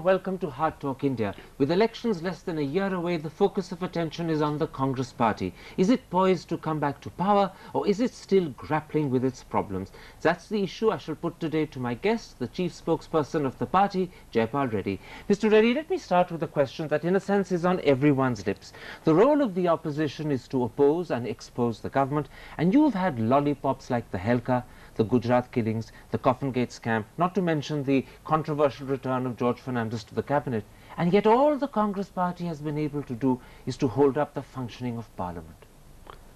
welcome to Hardtalk India. With elections less than a year away, the focus of attention is on the Congress party. Is it poised to come back to power, or is it still grappling with its problems? That's the issue I shall put today to my guest, the chief spokesperson of the party, Jaipal Reddy. Mr. Reddy, let me start with a question that in a sense is on everyone's lips. The role of the opposition is to oppose and expose the government, and you've had lollipops like the Helka, the Gujarat killings, the Coffin Gate scam, not to mention the controversial return of George Fernandez to the cabinet. And yet all the Congress party has been able to do is to hold up the functioning of Parliament.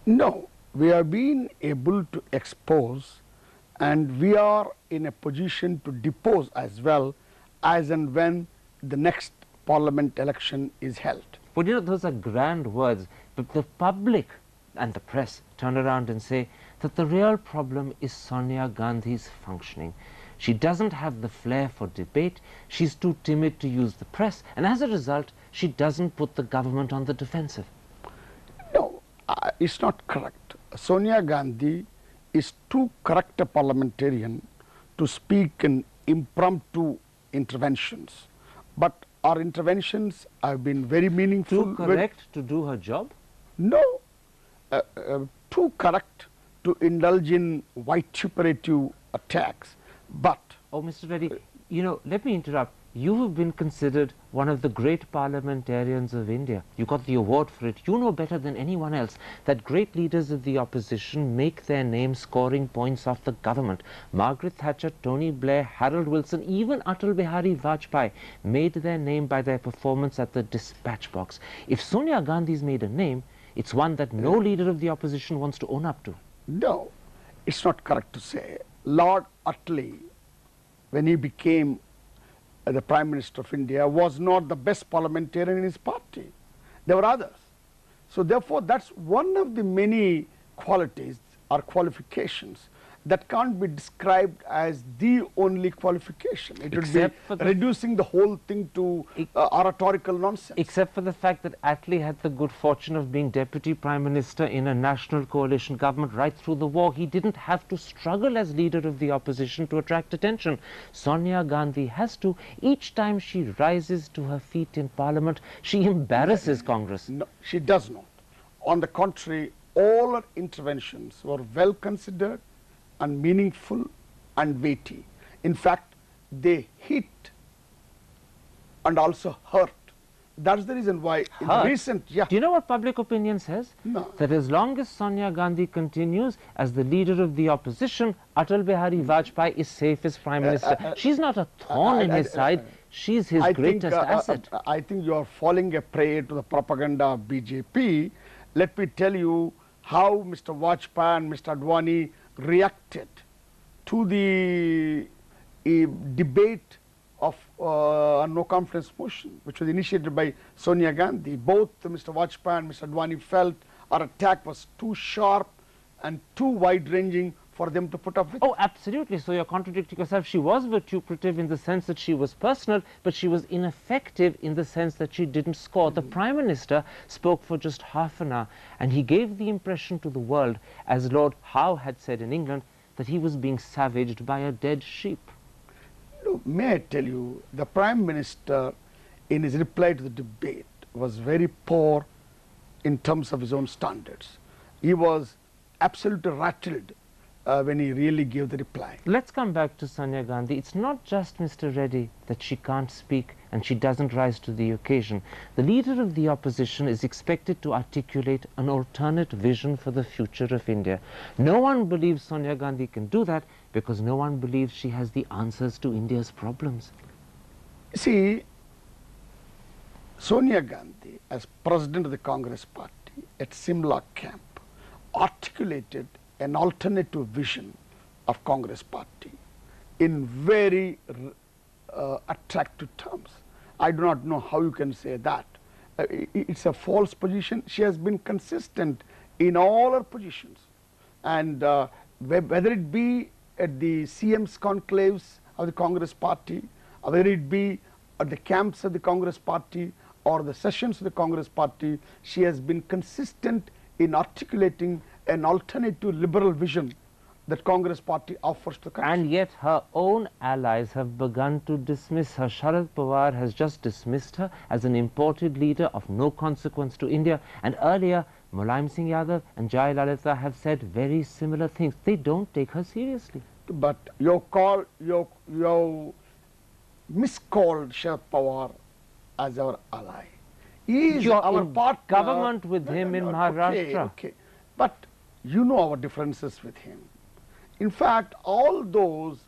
No, we have been able to expose, and we are in a position to depose as well as and when the next Parliament election is held. But you know, those are grand words, but the public and the press turn around and say that the real problem is Sonia Gandhi's functioning. She doesn't have the flair for debate, she's too timid to use the press, and as a result, she doesn't put the government on the defensive. No, it's not correct. Sonia Gandhi is too correct a parliamentarian to speak in impromptu interventions. But our interventions have been very meaningful. Too correct to do her job? No, too correct to indulge in vituperative attacks. But oh, Mr. Reddy, you know, let me interrupt. You have been considered one of the great parliamentarians of India. You got the award for it. You know better than anyone else that great leaders of the opposition make their name scoring points off the government. Margaret Thatcher, Tony Blair, Harold Wilson, even Atal Bihari Vajpayee made their name by their performance at the dispatch box. If Sonia Gandhi's made a name, it's one that no leader of the opposition wants to own up to. No, it's not correct to say. Lord Attlee, when he became the Prime Minister of India, was not the best parliamentarian in his party. There were others. So therefore, that's one of the many qualities or qualifications that can't be described as the only qualification. It would be reducing the whole thing to oratorical nonsense. Except for the fact that Attlee had the good fortune of being Deputy Prime Minister in a national coalition government right through the war. He didn't have to struggle as leader of the opposition to attract attention. Sonia Gandhi has to. Each time she rises to her feet in Parliament, she embarrasses Congress. No, she does not. On the contrary, all her interventions were well considered and meaningful and weighty. In fact, they hit and also hurt. That's the reason why in the recent... Do you know what public opinion says? No. That as long as Sonia Gandhi continues as the leader of the opposition, Atal Bihari Vajpayee is safe as Prime Minister. She's not a thorn in his side, she's his greatest asset. I think you are falling a prey to the propaganda of BJP. Let me tell you how Mr. Vajpayee and Mr. Advani reacted to the debate of no confidence motion, which was initiated by Sonia Gandhi. Both Mr. Vajpayee and Mr. Advani felt our attack was too sharp and too wide-ranging for them to put up with. Oh, absolutely. So you're contradicting yourself. She was vituperative in the sense that she was personal, but she was ineffective in the sense that she didn't score. The Prime Minister spoke for just half an hour, and he gave the impression to the world, as Lord Howe had said in England, that he was being savaged by a dead sheep. No, may I tell you, the Prime Minister, in his reply to the debate, was very poor in terms of his own standards. He was absolutely rattled when he really gave the reply. Let's come back to Sonia Gandhi. It's not just, Mr. Reddy, that she can't speak and she doesn't rise to the occasion. The leader of the opposition is expected to articulate an alternate vision for the future of India. No one believes Sonia Gandhi can do that because no one believes she has the answers to India's problems. See, Sonia Gandhi, as President of the Congress Party at Simla camp, articulated an alternative vision of Congress Party in very attractive terms. I do not know how you can say that. It's a false position. She has been consistent in all her positions. And whether it be at the CM's conclaves of the Congress Party, or whether it be at the camps of the Congress Party or the sessions of the Congress Party, she has been consistent in articulating an alternative liberal vision that Congress party offers to the country. And yet her own allies have begun to dismiss her. Sharad Pawar has just dismissed her as an imported leader of no consequence to India. And earlier, Mulayam Singh Yadav and Jai Lalita have said very similar things. They don't take her seriously. But you miscalled Sharad Pawar as our ally. He is You're our in partner. government with him in Maharashtra. Okay. But you know our differences with him. In fact, all those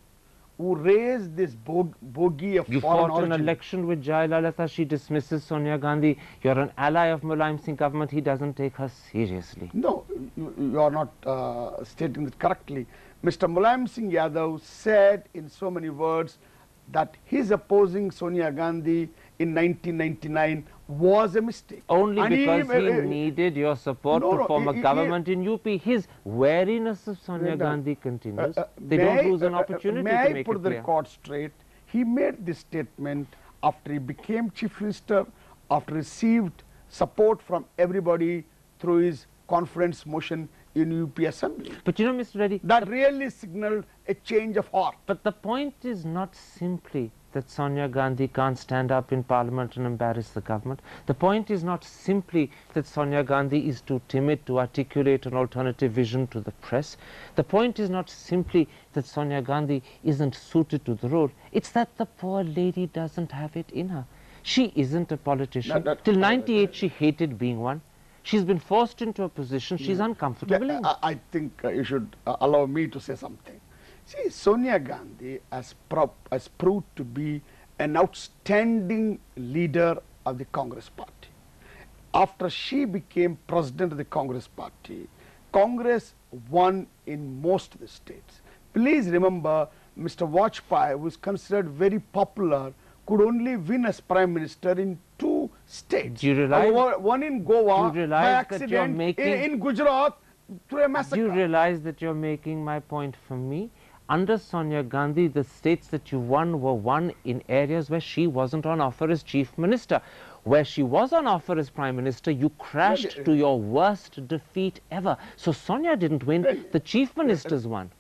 who raised this bogey of You foreign fought an origin, election with Jai Lalita, she dismisses Sonia Gandhi. You're an ally of Mulayam Singh government, he doesn't take her seriously. no, you are not stating it correctly. Mr. Mulayam Singh Yadav said in so many words that his opposing Sonia Gandhi in 1999 was a mistake. Only And because he needed your support to form a government in UP. His wariness of Sonia Gandhi continues. They don't lose an opportunity may to make I put it the clear. record straight? He made this statement after he became Chief Minister, after received support from everybody through his confidence motion in UP Assembly. But you know, Mr. Reddy, That really signaled a change of heart. but the point is not simply that Sonia Gandhi can't stand up in Parliament and embarrass the government. The point is not simply that Sonia Gandhi is too timid to articulate an alternative vision to the press. The point is not simply that Sonia Gandhi isn't suited to the role. It's that the poor lady doesn't have it in her. She isn't a politician. Till 98 she hated being one. She's been forced into a position she's uncomfortable in. I think you should allow me to say something. See, Sonia Gandhi has proved to be an outstanding leader of the Congress party. After she became president of the Congress party, Congress won in most of the states. Please remember, Mr. Vajpayee, who is considered very popular, could only win as prime minister in 2 states. Do you realize? One in Goa Do you by realize that you're accident, making- in Gujarat through a massacre. Do you realize that you're making my point for me? Under Sonia Gandhi, the states that you won were won in areas where she wasn't on offer as chief minister. Where she was on offer as prime minister, you crashed to your worst defeat ever. So Sonia didn't win, the chief ministers won.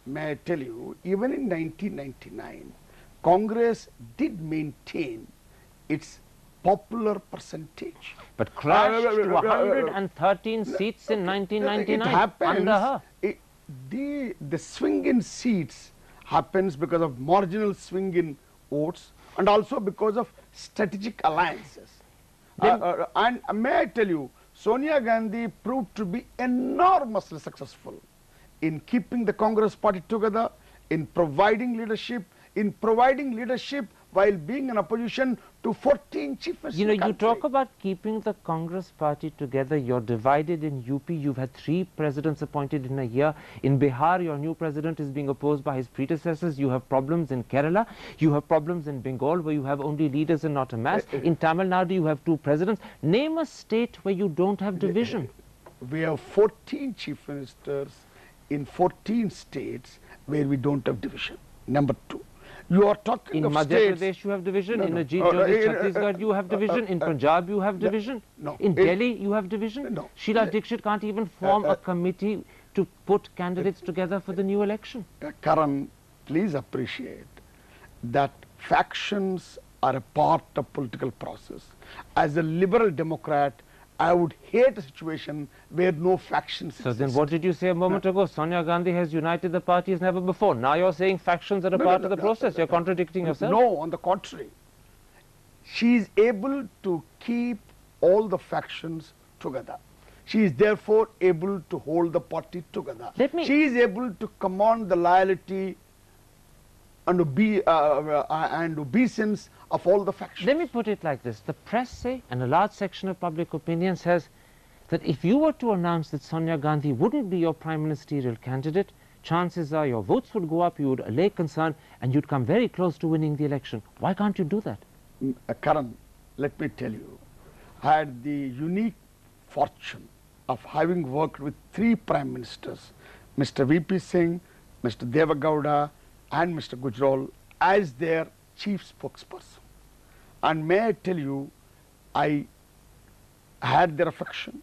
May I tell you, even in 1999, Congress did maintain its popular percentage. But crashed to 113 seats in 1999 It happens. under her. The swing in seats happens because of marginal swing in votes and also because of strategic alliances. And may I tell you, Sonia Gandhi proved to be enormously successful in keeping the Congress party together, in providing leadership while being in opposition to 14 chief ministers. You know, you talk about keeping the Congress party together. You're divided in UP. You've had 3 presidents appointed in a year. In Bihar, your new president is being opposed by his predecessors. You have problems in Kerala. You have problems in Bengal, where you have only leaders and not a mass. In Tamil Nadu, you have 2 presidents. Name a state where you don't have division. We have 14 chief ministers in 14 states where we don't have division. Number 2. You are talking In of Madhya states. Pradesh, you have division. No, In no. Ajit Jodhi, Chhattisgarh, you have division. In Punjab, you have division. No. In Delhi, you have division. No. Sheila Dixit can't even form a committee to put candidates together for the new election. Karan, please appreciate that factions are a part of political process. As a liberal democrat, I would hate a situation where no factions So exist. then what did you say a moment ago? Sonia Gandhi has united the party as never before. Now you're saying factions are a part of the process. You're contradicting yourself. No, on the contrary. She is able to keep all the factions together. She is therefore able to hold the party together. She is able to command the loyalty and obeisance of all the factions. Let me put it like this. The press say, and a large section of public opinion says, that if you were to announce that Sonia Gandhi wouldn't be your prime ministerial candidate, chances are your votes would go up, you would allay concern, and you'd come very close to winning the election. Why can't you do that? Karan, let me tell you, I had the unique fortune of having worked with 3 prime ministers, Mr. VP Singh, Mr. Deve Gowda, and Mr. Gujral, as their chief spokesperson. And may I tell you, I had their affection,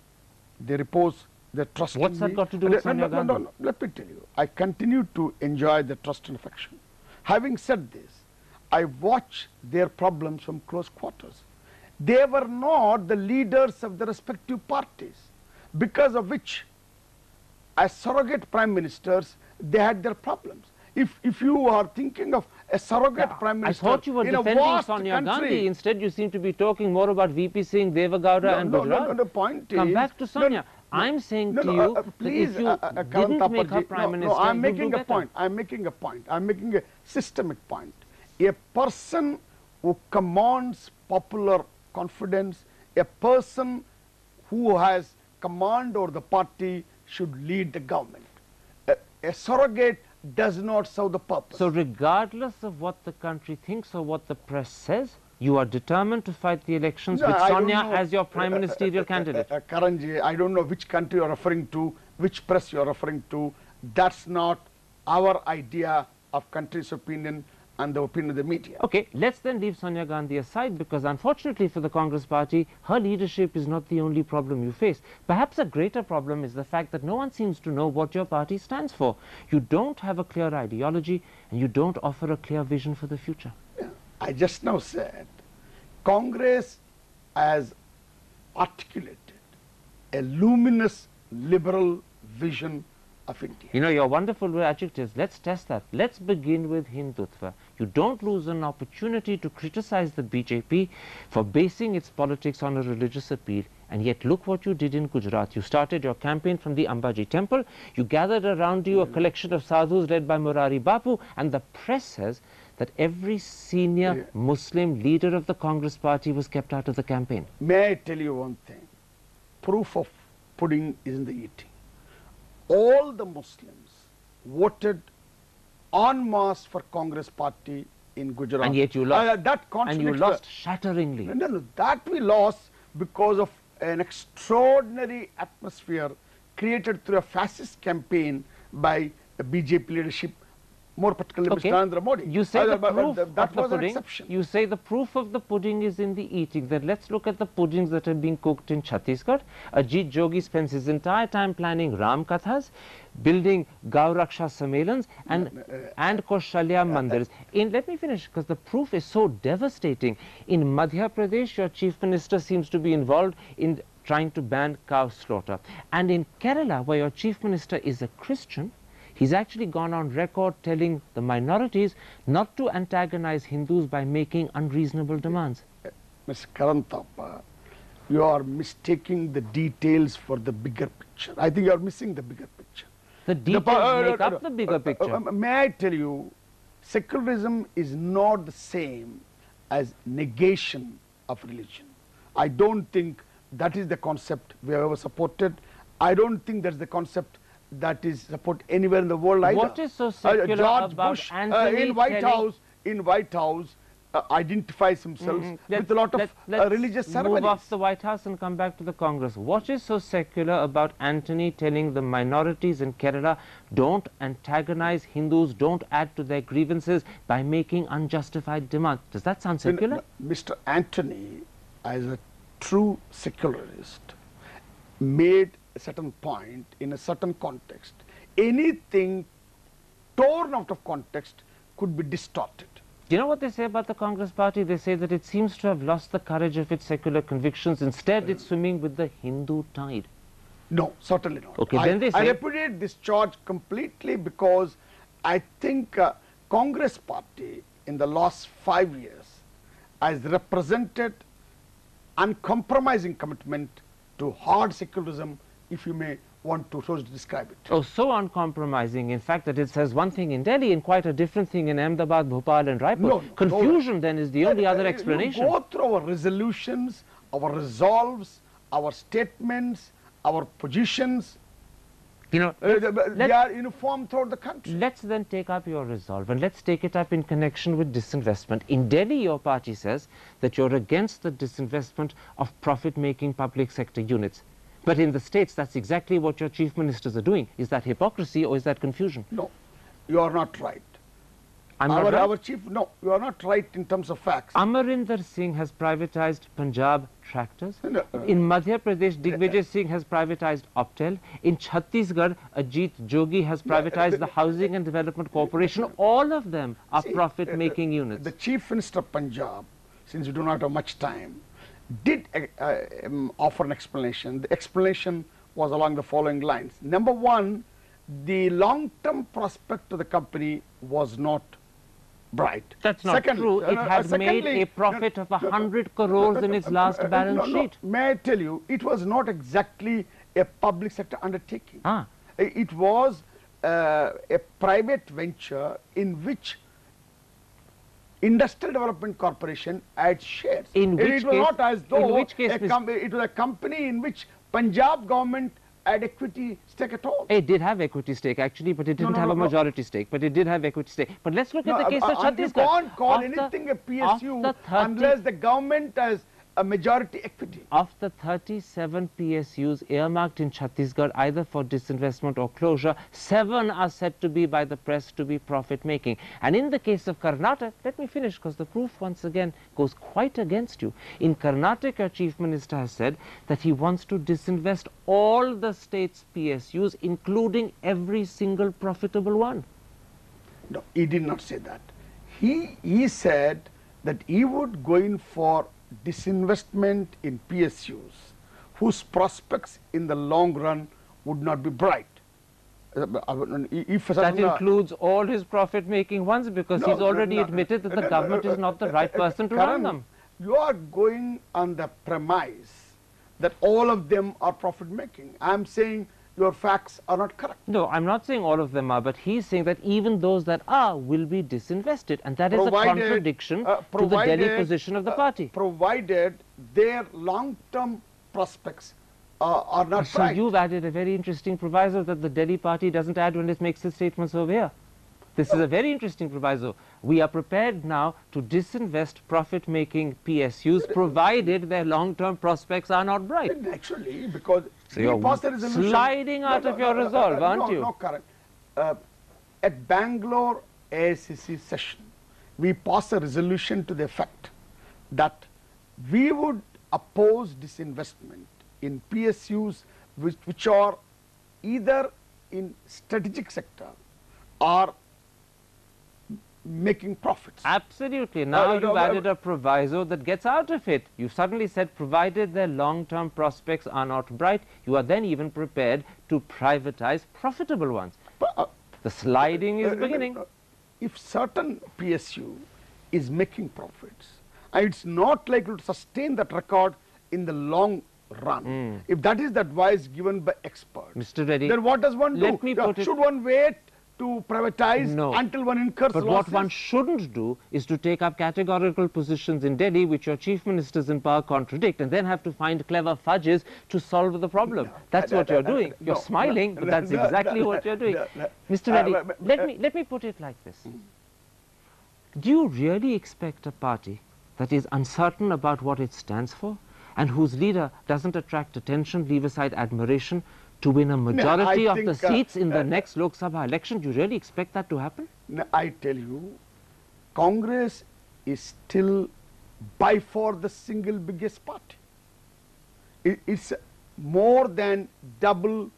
they repose the trust What's in that me. got to do with Sonia Gandhi? No, let me tell you. I continue to enjoy the trust and affection. Having said this, I watch their problems from close quarters. They were not the leaders of the respective parties, because of which, as surrogate prime ministers, they had their problems. If you are thinking of a surrogate prime minister, I thought you were in a defending vast Sonia country, Gandhi. Instead, you seem to be talking more about VP Singh, Devagowda and Gujarat. The point Come is, back to Sonia. I'm saying to you please, that if you didn't make her prime minister, I'm you'd making do a better. point. I'm making a point. I'm making a systemic point. A person who commands popular confidence, a person who has command over the party should lead the government. A surrogate does not serve the purpose. So regardless of what the country thinks or what the press says, you are determined to fight the elections with Sonia as your prime ministerial candidate. Karanji, I don't know which country you are referring to, which press you are referring to. That's not our idea of country's opinion and the opinion of the media. Okay, let's then leave Sonia Gandhi aside, because unfortunately for the Congress party, her leadership is not the only problem you face. Perhaps a greater problem is the fact that no one seems to know what your party stands for. You don't have a clear ideology and you don't offer a clear vision for the future. Yeah. I just now said Congress has articulated a luminous liberal vision of India. You know, your wonderful adjectives, let's test that. Let's begin with Hindutva. You don't lose an opportunity to criticize the BJP for basing its politics on a religious appeal. And yet look what you did in Gujarat. You started your campaign from the Ambaji temple. You gathered around you a collection of sadhus led by Murari Bapu. And the press says that every senior Muslim leader of the Congress party was kept out of the campaign. May I tell you one thing? Proof of pudding is in the eating. All the Muslims voted en masse for Congress party in Gujarat. And yet you lost. That and you lost shatteringly. No, that we lost because of an extraordinary atmosphere created through a fascist campaign by the BJP leadership, more particularly Mr. Narendra Modi. You say the proof that of the was an pudding. exception. You say the proof of the pudding is in the eating. Then let's look at the puddings that are being cooked in Chhattisgarh. Ajit Jogi spends his entire time planning Ram Kathas, building Gauraksha Sammelans and Kaushalya Mandirs. Let me finish, because the proof is so devastating. In Madhya Pradesh, your chief minister seems to be involved in trying to ban cow slaughter. And in Kerala, where your chief minister is a Christian, he's actually gone on record telling the minorities not to antagonize Hindus by making unreasonable demands. Mr. Karantapa, you are mistaking the details for the bigger picture. I think you are missing the bigger picture. The details make up the bigger picture. May I tell you, secularism is not the same as negation of religion. I don't think that is the concept we have ever supported. I don't think that's the concept that is supported anywhere in the world either. What is so secular George about Bush Anthony in White House identifies himself with a lot of religious ceremonies. Move off the White House and come back to the Congress. What is so secular about Anthony telling the minorities in Kerala, don't antagonize Hindus, don't add to their grievances by making unjustified demands? Does that sound secular? Mr. Anthony, as a true secularist, made a certain point in a certain context. Anything torn out of context could be distorted. Do you know what they say about the Congress party? They say that it seems to have lost the courage of its secular convictions. Instead, it's swimming with the Hindu tide. No, certainly not. Okay, then they say... I repudiate this charge completely, because I think Congress party in the last 5 years has represented uncompromising commitment to hard secularism, if you may want to so describe it. Oh, so uncompromising, in fact, that it says one thing in Delhi and quite a different thing in Ahmedabad, Bhopal and Raipur. Confusion then is the only other explanation. You go through our resolutions, our resolves, our statements, our positions. You know, they are uniform throughout the country. Let's then take up your resolve, and let's take it up in connection with disinvestment. In Delhi, your party says that you're against the disinvestment of profit-making public sector units. But in the states, that's exactly what your chief ministers are doing. Is that hypocrisy or is that confusion? No, you are not right. I'm not right? Our chief, no, you are not right in terms of facts. Amarinder Singh has privatized Punjab tractors. No, In Madhya Pradesh, Digvijay Singh has privatized Optel. In Chhattisgarh, Ajit Jogi has privatized the Housing and Development Corporation. All of them are profit-making units. The Chief Minister of Punjab, since we do not have much time, did offer an explanation. The explanation was along the following lines. Number one, the long-term prospect to the company was not bright. That's not true. It had made a profit of 100 crores in its last balance sheet. May I tell you, it was not exactly a public sector undertaking. Ah. It was a private venture in which Industrial Development Corporation had shares. In which it was case, not as though it it was a company in which Punjab government had equity stake at all. It did have equity stake actually, but it didn't have a majority stake. But it did have equity stake. But let's look at the case of Chhattisgarh. You can't call anything a PSU unless the government has a majority equity. Of the 37 PSUs earmarked in Chhattisgarh either for disinvestment or closure, 7 are said to be by the press to be profit-making. And in the case of Karnataka, let me finish because the proof once again goes quite against you. In Karnataka, our Chief Minister has said that he wants to disinvest all the state's PSUs, including every single profitable one. No, he did not say that. He said that he would go in for disinvestment in PSUs whose prospects in the long run would not be bright. That includes all his profit-making ones because he's already admitted that the government is not the right person to run them. You are going on the premise that all of them are profit-making. I'm saying your facts are not correct. No, I'm not saying all of them are, but he's saying that even those that are will be disinvested, and that is a contradiction to the Delhi position of the party. Provided their long-term prospects are not so bright. You've added a very interesting proviso that the Delhi party doesn't add when it makes its statements over here. This is a very interesting proviso. We are prepared now to disinvest profit-making PSUs provided their long-term prospects are not bright. Naturally, because so you're sliding out of your resolve, aren't you? No, correct. At Bangalore AICC session, we passed a resolution to the effect that we would oppose disinvestment in PSUs which are either in strategic sector or making profits. Absolutely. Now you've added a proviso that gets out of it. You suddenly said provided their long-term prospects are not bright, you are then even prepared to privatize profitable ones. But, the sliding is beginning. If certain PSU is making profits, and it's not likely to sustain that record in the long run, if that is the advice given by experts, Mr. Reddy, then what does one do? Should one wait to privatize until one incurs losses? But what one shouldn't do is to take up categorical positions in Delhi which your chief ministers in power contradict and then have to find clever fudges to solve the problem. That's what you're doing. You're smiling, but that's exactly what you're doing. Mr. Reddy, let me put it like this. Do you really expect a party that is uncertain about what it stands for and whose leader doesn't attract attention, leave aside admiration, to win a majority of the seats in the next Lok Sabha election? Do you really expect that to happen? No, I tell you, Congress is still by far the single biggest party. It's more than double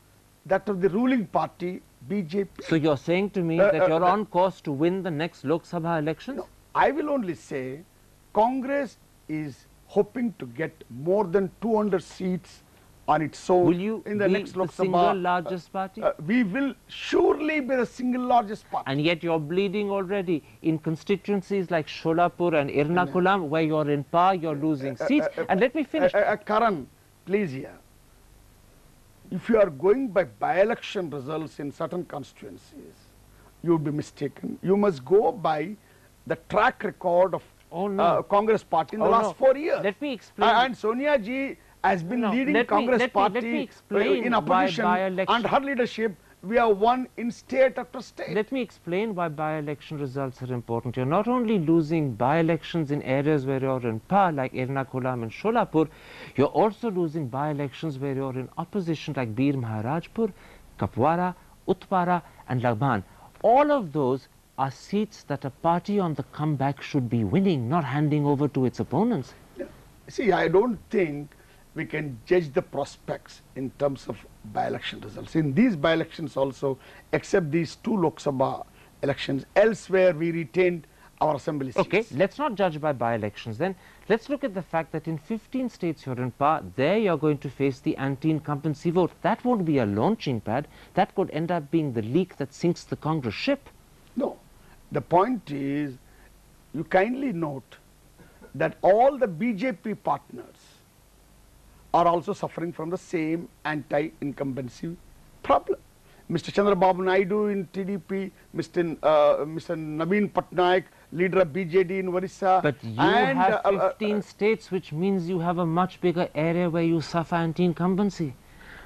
that of the ruling party, BJP. So you're saying to me that you're on course to win the next Lok Sabha elections? No, I will only say Congress is hoping to get more than 200 seats on its own. Will you in the next Lok Sabha, single largest party? We will surely be the single largest party. And yet you're bleeding already in constituencies like Sholapur and Ernakulam, where you're in power, you're losing seats. And let me finish. Karan, please here. If you are going by by-election results in certain constituencies, you would be mistaken. You must go by the track record of Congress party in the last 4 years. Let me explain. And Sonia ji has been leading Congress party in opposition, and her leadership we have won in state after state. Let me explain why by-election results are important. You're not only losing by-elections in areas where you're in power, like Ernakulam and Sholapur, you're also losing by-elections where you're in opposition, like Bir Maharajpur, Kapwara, Utpara and Lagban. All of those are seats that a party on the comeback should be winning, not handing over to its opponents. See, I don't think we can judge the prospects in terms of by-election results. In these by-elections also, except these 2 Lok Sabha elections, elsewhere we retained our assembly seats. Okay, let's not judge by by-elections then. Let's look at the fact that in 15 states you're in power, there you're going to face the anti-incumbency vote. That won't be a launching pad. That could end up being the leak that sinks the Congress ship. No, the point is, you kindly note that all the BJP partners are also suffering from the same anti-incumbency problem. Mr. Chandrababu Naidu in TDP, Mr. Naveen Patnaik, leader of BJD in Orissa. But you have 15 states, which means you have a much bigger area where you suffer anti-incumbency.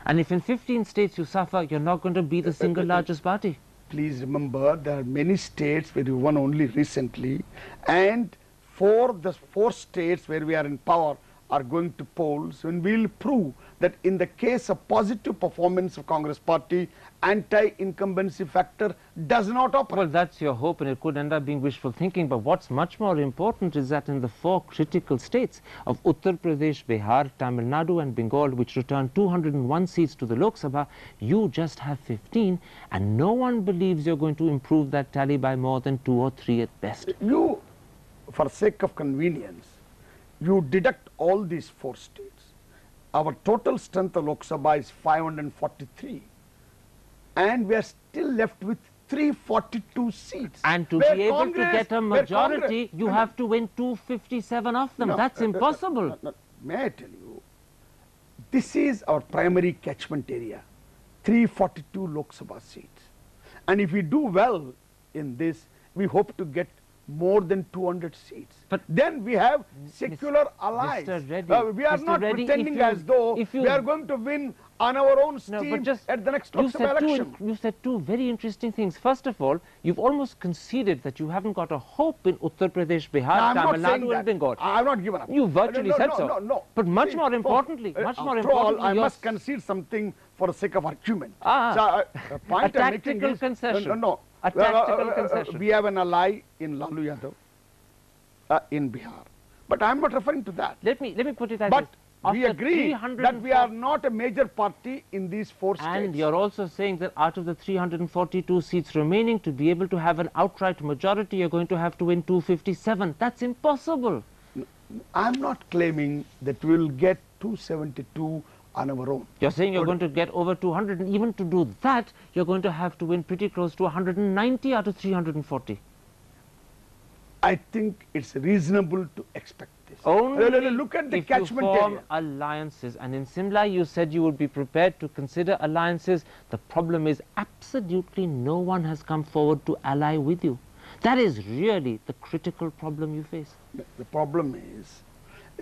And if in 15 states you suffer, you're not going to be the single largest party. Please remember, there are many states where you won only recently, and for the 4 states where we are in power are going to polls, and we will prove that in the case of positive performance of Congress party, anti-incumbency factor does not operate. Well, that's your hope, and it could end up being wishful thinking. But what's much more important is that in the 4 critical states of Uttar Pradesh, Bihar, Tamil Nadu and Bengal, which returned 201 seats to the Lok Sabha, you just have 15, and no one believes you're going to improve that tally by more than 2 or 3 at best. You, for sake of convenience, you deduct all these 4 states. Our total strength of Lok Sabha is 543, and we are still left with 342 seats. And to be able to get a majority, you have to win 257 of them. That's impossible. May I tell you, this is our primary catchment area, 342 Lok Sabha seats. And if we do well in this, we hope to get more than 200 seats. But then we have secular allies. Mr. Reddy, we are not pretending as though we are going to win on our own steam at the next Lok Sabha election. You said 2 very interesting things. First of all, you've almost conceded that you haven't got a hope in Uttar Pradesh, Bihar, Tamil Nadu and Bengal. I have not given up. You virtually said so. No. But much more importantly, I must concede something for the sake of argument. A tactical concession. A tactical concession. We have an ally in Lalu Yadav in Bihar. But I am not referring to that. Let me put it as this. But we agree that we are not a major party in these 4 states. And you're also saying that out of the 342 seats remaining, to be able to have an outright majority, you're going to have to win 257. That's impossible. I'm not claiming that we will get 272 on our own. You're saying you're going to get over 200, and even to do that, you're going to have to win pretty close to 190 out of 340. I think it's reasonable to expect this. Only look at the if catchment you form area. alliances, and in Simla you said you would be prepared to consider alliances. The problem is absolutely no one has come forward to ally with you. That is really the critical problem you face. The problem is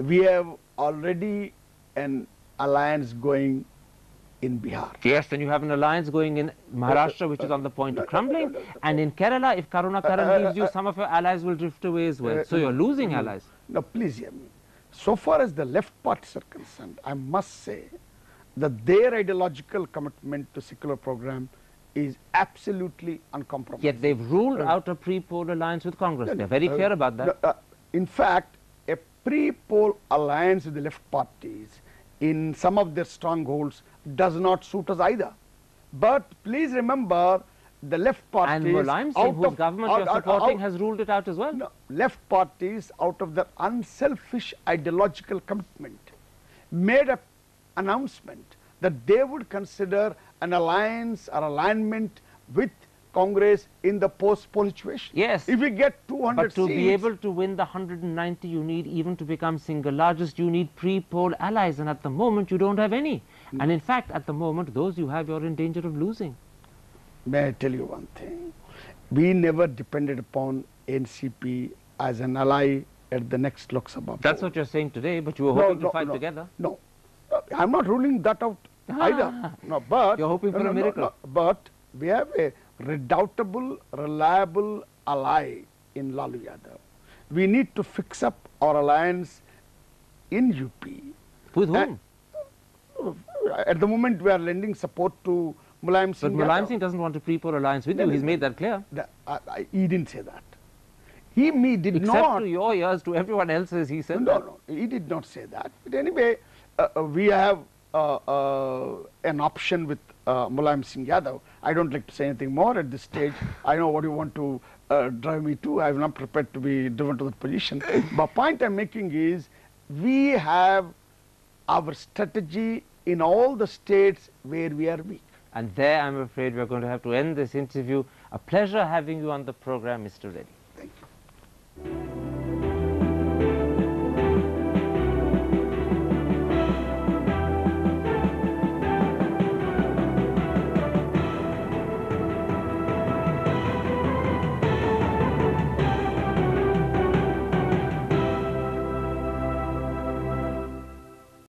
we have already an alliance going in Bihar. Yes, and you have an alliance going in Maharashtra, which is on the point of crumbling. And in Kerala, if Karunakaran leaves you, some of your allies will drift away as well. So you're losing allies. Now, please hear me. So far as the left parties are concerned, I must say that their ideological commitment to secular program is absolutely uncompromised. Yet they've ruled out a pre-poll alliance with Congress. They're very clear about that. In fact, a pre-poll alliance with the left parties in some of their strongholds does not suit us either. But please remember, the left parties... And Mulayam Singh, whose government you're supporting, has ruled it out as well. No, left parties, out of their unselfish ideological commitment, made an announcement that they would consider an alliance or alignment with Congress in the post-poll situation. Yes. If we get 200 but to seats, be able to win the 190, you need, even to become single largest, you need pre-poll allies. And at the moment, you don't have any. And in fact, at the moment, those you have, you're in danger of losing. May I tell you one thing? We never depended upon NCP as an ally at the next Lok Sabha. That's what you're saying today, but you were hoping to fight together. No, I'm not ruling that out either. No, but you're hoping for a miracle. But we have a redoubtable, reliable ally in Lalu Yadav. We need to fix up our alliance in UP. With whom? At the moment, we are lending support to Mulayam But Singh Mulayam Yadav. Singh doesn't want a pre-poll alliance with you. He's made that clear. He didn't say that. He did Except not. to your ears, to everyone else's, he said No, that. no, he did not say that. But anyway, we have an option with Mulayam Singh Yadav. I don't like to say anything more at this stage. I know what you want to drive me to. I'm not prepared to be driven to that position. But point I'm making is, we have our strategy in all the states where we are weak. And there, I'm afraid, we're going to have to end this interview. A pleasure having you on the program, Mr. Reddy.